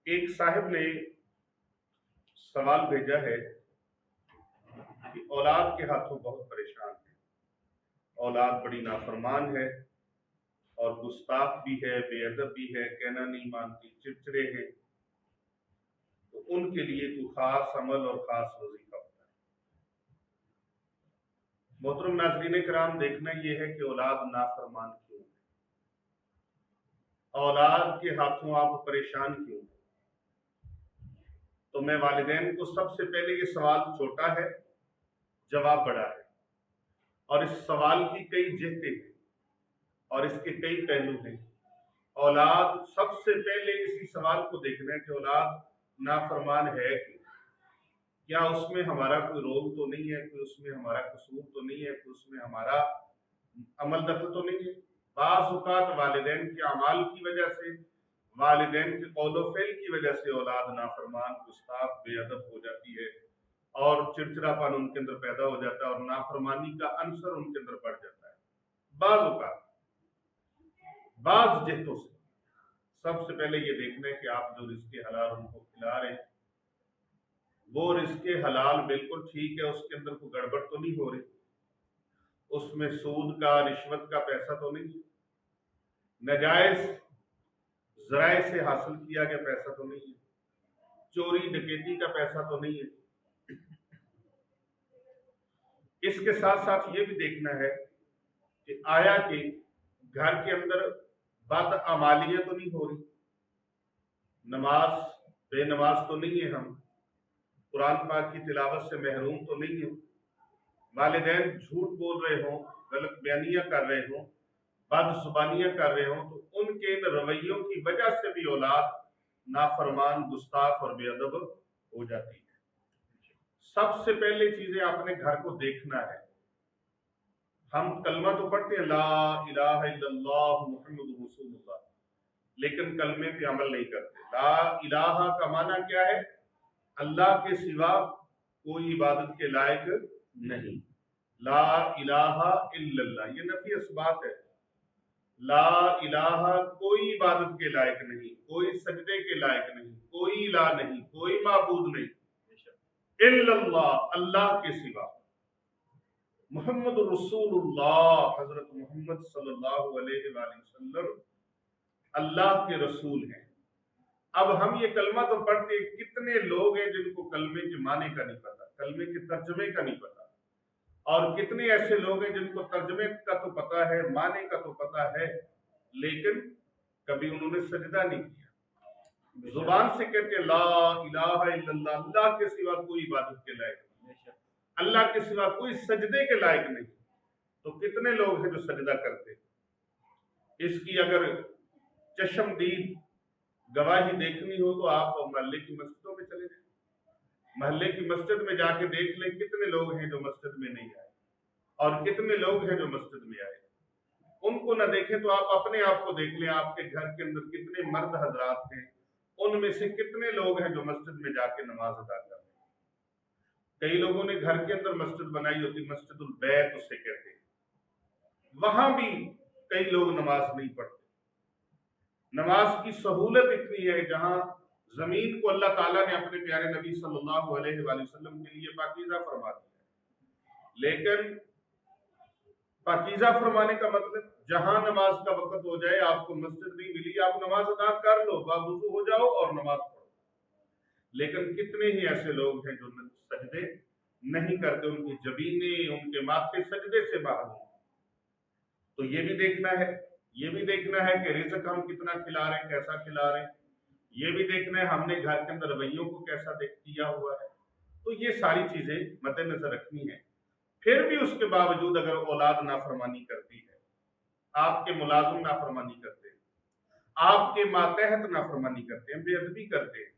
ایک صاحب نے سوال بھیجا ہے کہ اولاد کے ہاتھوں بہت پریشان ہے، اولاد بڑی نافرمان ہے اور گستاخ بھی ہے، بے ادب بھی ہے، کہنا نہیں مانتی، چڑچڑے ہیں، تو ان کے لیے تو خاص عمل اور خاص وظیفہ ہوتا ہے۔ محترم ناظرین کرام، دیکھنا یہ ہے کہ اولاد نافرمان کیوں ہے، اولاد کے ہاتھوں آپ پریشان کیوں ہیں۔ تو میں والدین کو سب سے پہلے، یہ سوال چھوٹا ہے، جواب بڑا ہے، اور اس سوال کی کئی جہتیں ہیں اور اس کے کئی پہلو ہیں۔ اولاد سب سے پہلے اسی سوال کو دیکھنا ہے کہ اولاد نافرمان ہے کیا اس میں ہمارا کوئی رول تو نہیں ہے، کوئی اس میں ہمارا قصور تو نہیں ہے، کوئی اس میں ہمارا عمل دخل تو نہیں ہے۔ بعض اوقات والدین کے اعمال کی وجہ سے، والدین کے قول و فعل کی وجہ سے اولاد نافرمان، گستاخ، بے ادب ہو جاتی ہے اور چڑچڑا پن ان کے اندر پیدا ہو جاتا ہے اور نافرمانی کا عنصر ان کے اندر بڑھ جاتا ہے۔ بعض اوقات بعض جہتوں سے سب سے پہلے یہ دیکھنا ہے کہ آپ جو رزق حلال ان کو کھلا رہے ہیں، وہ رزق حلال بالکل ٹھیک ہے، اس کے اندر کوئی گڑبڑ تو نہیں ہو رہی، اس میں سود کا، رشوت کا پیسہ تو نہیں ہے، ناجائز ذرائع سے حاصل کیا گیا پیسہ تو نہیں ہے، چوری ڈکیتی کا پیسہ تو نہیں ہے۔ اس کے ساتھ ساتھ یہ بھی دیکھنا ہے کہ آیا کہ گھر کے اندر بدعمالیاں تو نہیں ہو رہی، نماز بے نماز تو نہیں ہے، ہم قرآن پاک کی تلاوت سے محروم تو نہیں ہیں، والدین جھوٹ بول رہے ہوں، غلط بیانیاں کر رہے ہوں، بد زبانیاں کر رہے ہوں، تو ان کے ان رویوں کی وجہ سے بھی اولاد نافرمان، گستاخ اور بے ادب ہو جاتی ہے۔ سب سے پہلے چیزیں آپ نے گھر کو دیکھنا ہے۔ ہم کلمہ تو پڑھتے ہیں، لا الہ الا اللہ محمد رسول اللہ، لیکن کلمے پہ عمل نہیں کرتے۔ لا الہ کا معنی کیا ہے؟ اللہ کے سوا کوئی عبادت کے لائق نہیں۔ لا الہ الا اللہ، یہ نفی اثبات ہے۔ لا الہ، کوئی عبادت کے لائق نہیں، کوئی سجدے کے لائق نہیں، کوئی الہ نہیں، کوئی معبود نہیں، الا اللہ، اللہ کے سوا۔ محمد رسول اللہ، حضرت محمد صلی اللہ علیہ وآلہ وسلم اللہ کے رسول ہیں۔ اب ہم یہ کلمہ تو پڑھتے ہیں، کتنے لوگ ہیں جن کو کلمے کے معنی کا نہیں پتا، کلمے کے ترجمے کا نہیں پتا، اور کتنے ایسے لوگ ہیں جن کو ترجمے کا تو پتا ہے، معنی کا تو پتا ہے، لیکن کبھی انہوں نے سجدہ نہیں کیا۔ زبان سے کہتے ہیں لا الہ الا اللہ، اللہ کے سوا کوئی عبادت کے لائق نہیں، اللہ کے سوا کوئی سجدے کے لائق نہیں، تو کتنے لوگ ہیں جو سجدہ کرتے ہیں۔ اس کی اگر چشمدید گواہی دیکھنی ہو تو آپ محلے کی مسجدوں میں چلے جائیں، محلے کی مسجد میں جا کے دیکھ لیں کتنے لوگ ہیں جو مسجد میں نہیں آئے اور کتنے لوگ ہیں جو مسجد میں آئے۔ ان کو نہ دیکھیں تو آپ اپنے آپ کو دیکھ لیں، آپ کے گھر کے اندر کتنے مرد حضرات ہیں، ان میں سے کتنے لوگ ہیں جو مسجد میں جا کے نماز ادا کر رہے ہیں۔ کئی لوگوں نے گھر کے اندر مسجد بنائی ہوتی، مسجد البیت اسے کہتے ہیں، وہاں بھی کئی لوگ نماز نہیں پڑھتے۔ نماز کی سہولت اتنی ہے، جہاں زمین کو اللہ تعالیٰ نے اپنے پیارے نبی صلی اللہ علیہ وآلہ وسلم کے لیے پاکیزہ فرما دیا، لیکن پاکیزہ فرمانے کا مطلب جہاں نماز کا وقت ہو جائے، آپ کو مسجد نہیں ملی، آپ نماز ادا کر لو، باوضو ہو جاؤ اور نماز پڑھو۔ لیکن کتنے ہی ایسے لوگ ہیں جو سجدے نہیں کرتے، ان کی جبینیں، ان کے ماتھے سجدے سے باہر ہیں۔ تو یہ بھی دیکھنا ہے، یہ بھی دیکھنا ہے کہ رزق ہم کتنا کھلا رہے ہیں، کیسا کھلا رہے ہیں، یہ بھی دیکھنا ہے ہم نے گھر کے اندر رویوں کو کیسا کیا ہوا ہے۔ تو یہ ساری چیزیں مد نظر رکھنی ہے۔ پھر بھی اس کے باوجود اگر اولاد نافرمانی کرتی ہے، آپ کے ملازم نافرمانی کرتے ہیں، آپ کے ماتحت نافرمانی کرتے ہیں، بے ادبی کرتے ہیں،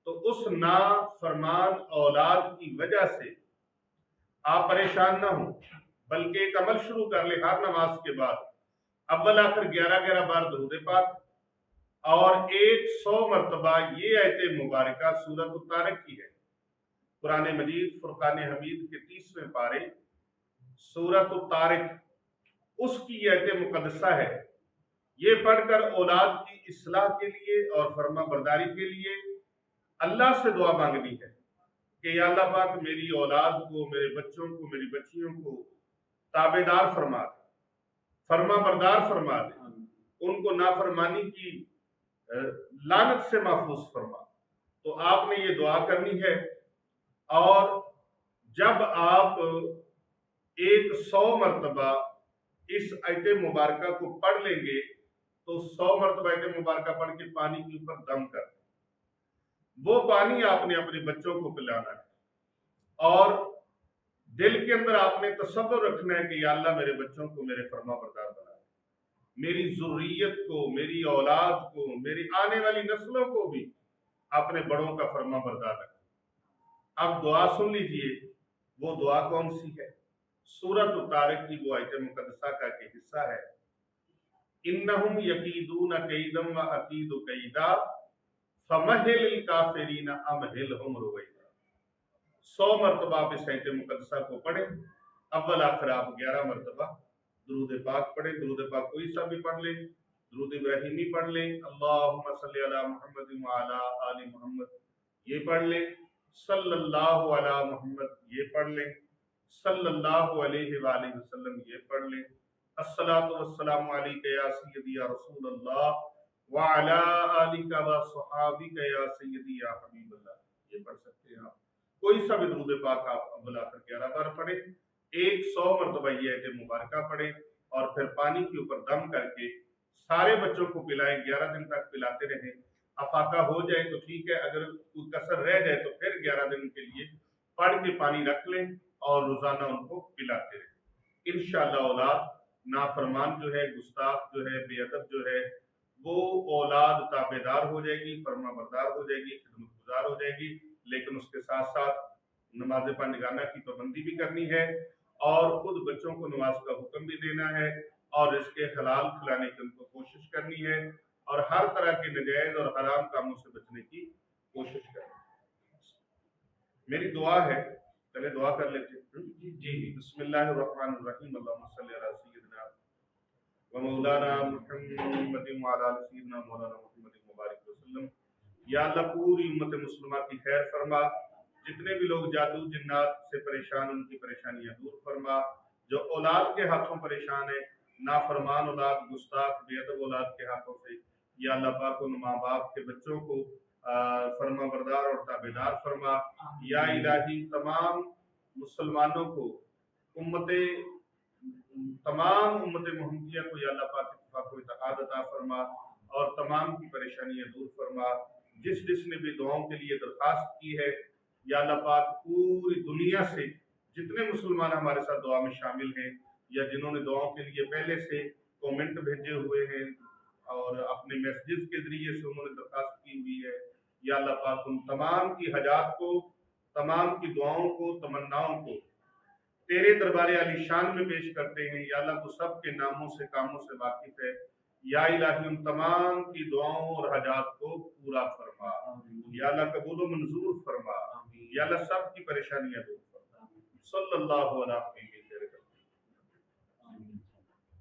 تو اس نافرمان اولاد کی وجہ سے آپ پریشان نہ ہوں، بلکہ ایک عمل شروع کر لیں ہر نماز کے بعد، اول آخر 11 بار درود پاک اور 100 مرتبہ یہ آیت مبارکہ سورۃ الطارق کی ہے۔ قرآن مجید فرقان حمید کے 30ویں پارے سورۃ الطارق، اس کی آیت مقدسہ ہے، یہ پڑھ کر اولاد کی اصلاح کے لیے اور فرما برداری کے لیے اللہ سے دعا مانگنی ہے کہ یا اللہ پاک میری اولاد کو، میرے بچوں کو، میری بچیوں کو تابع دار فرما دے، فرما بردار فرما دے، ان کو نافرمانی کی لعنت سے محفوظ فرما۔ تو آپ نے یہ دعا کرنی ہے، اور جب آپ 100 مرتبہ اس آیت مبارکہ کو پڑھ لیں گے تو 100 مرتبہ آیت مبارکہ پڑھ کے پانی کے اوپر دم کر وہ پانی آپ نے اپنے بچوں کو پلانا ہے، اور دل کے اندر آپ نے تصور رکھنا ہے کہ یا اللہ میرے بچوں کو میرے فرما بردار بنا، میری ذریت کو، میری اولاد کو، میری آنے والی نسلوں کو بھی اپنے بڑوں کا فرما بردار رکھنا۔ اب دعا سن لیجئے، وہ دعا کون سی ہے؟ سورۃ الطارق کی وہ آیت مقدسہ کا ایک حصہ ہے، انہم یکیدون کیدا واکید کیدا فمہل الکافرین امہلہم رویدا۔ 100 مرتبہ آپ اس آیت مقدسہ کو پڑھیں، اول آخر آپ 11 مرتبہ درود پاک پڑھیں، درود پاک کوئی سا بھی پڑھ لیں، درود ابراہیمی پڑھ لیں، اللہم صلی علی محمد وعلی آل محمد یہ پڑھ لیں، صلی اللہ علی محمد یہ پڑھ لیں، صلی اللہ علیہ وآلہ وسلم یہ پڑھ لیں، الصلاۃ والسلام علیک یا سیدی یا رسول اللہ وعلی آلک وصحابک یا سیدی یا حبیب اللہ یہ پڑھ سکتے ہیں آپ۔ کوئی سا بھی درود پاک آپ اول آخر 11 بار پڑھیں، 100 مرتبہ یہ آیت مبارکہ پڑھیں، اور پھر پانی کے اوپر دم کر کے سارے بچوں کو پلائیں، 11 دن تک پلاتے رہیں۔ افاقہ ہو جائے تو ٹھیک ہے، اگر کوئی کسر رہ جائے تو پھر 11 دن کے لیے پڑھ کے پانی رکھ لیں اور روزانہ ان کو پلاتے رہیں۔ انشاءاللہ اولاد نافرمان جو ہے، گستاخ جو ہے، بے ادب جو ہے، وہ اولاد تابع دار ہو جائے گی، فرما بردار ہو جائے گی، خدمت گزار ہو جائے گی، لیکن اس کے ساتھ ساتھ نماز پنجگانہ کی پابندی بھی کرنی ہے، اور خود بچوں کو نماز کا حکم بھی دینا ہے، اور اس کے حلال کھلانے کی ان کو کوشش کرنی ہے، اور ہر طرح کے نجائز اور حرام کاموں سے بچنے کی کوشش کریں۔ میری دعا ہے، چلے دعا کر لیتے ہیں جی۔ بسم اللہ الرحمن الرحیم، اللہم صلی علی سیدنا و مولانا محمد وعلی آل سیدنا مولانا محمد مبارک وسلم۔ یا اللہ پوری امت مسلمہ کی خیر فرما، جتنے بھی لوگ جادو جنات سے پریشان ان کی پریشانیاں دور فرما، جو اولاد کے ہاتھوں پریشان ہے، نافرمان اولاد، گستاخ بے ادب اولاد کے ہاتھوں سے، یا اللہ پاک ان ماں باپ کے بچوں کو فرما بردار اور تابع دار فرما۔ یا الہی تمام مسلمانوں کو، تمام امت محمدیہ کو یا اللہ پاک اتفاق و اتحاد عطا فرما، اور تمام کی پریشانیاں دور فرما۔ جس نے بھی دعاؤں کے لیے درخواست کی ہے، یا اللہ پاک پوری دنیا سے جتنے مسلمان ہمارے ساتھ دعا میں شامل ہیں، یا جنہوں نے دعاؤں کے لیے پہلے سے کومنٹ بھیجے ہوئے ہیں اور اپنے میسیجز کے ذریعے سے انہوں نے درخواست کی ہوئی ہے، یا اللہ پاک ان تمام کی حاجات کو، تمام کی دعاؤں کو، تمناؤں کو تیرے دربار علی شان میں پیش کرتے ہیں۔ یا اللہ تو سب کے ناموں سے، کاموں سے واقف ہے، یا الہی ان تمام کی دعاؤں اور حاجات کو پورا فرما، یا اللہ قبول و منظور فرما، یا اللہ سب کی پریشانیاں دور فرما۔ صلی اللہ علیہ وسلم۔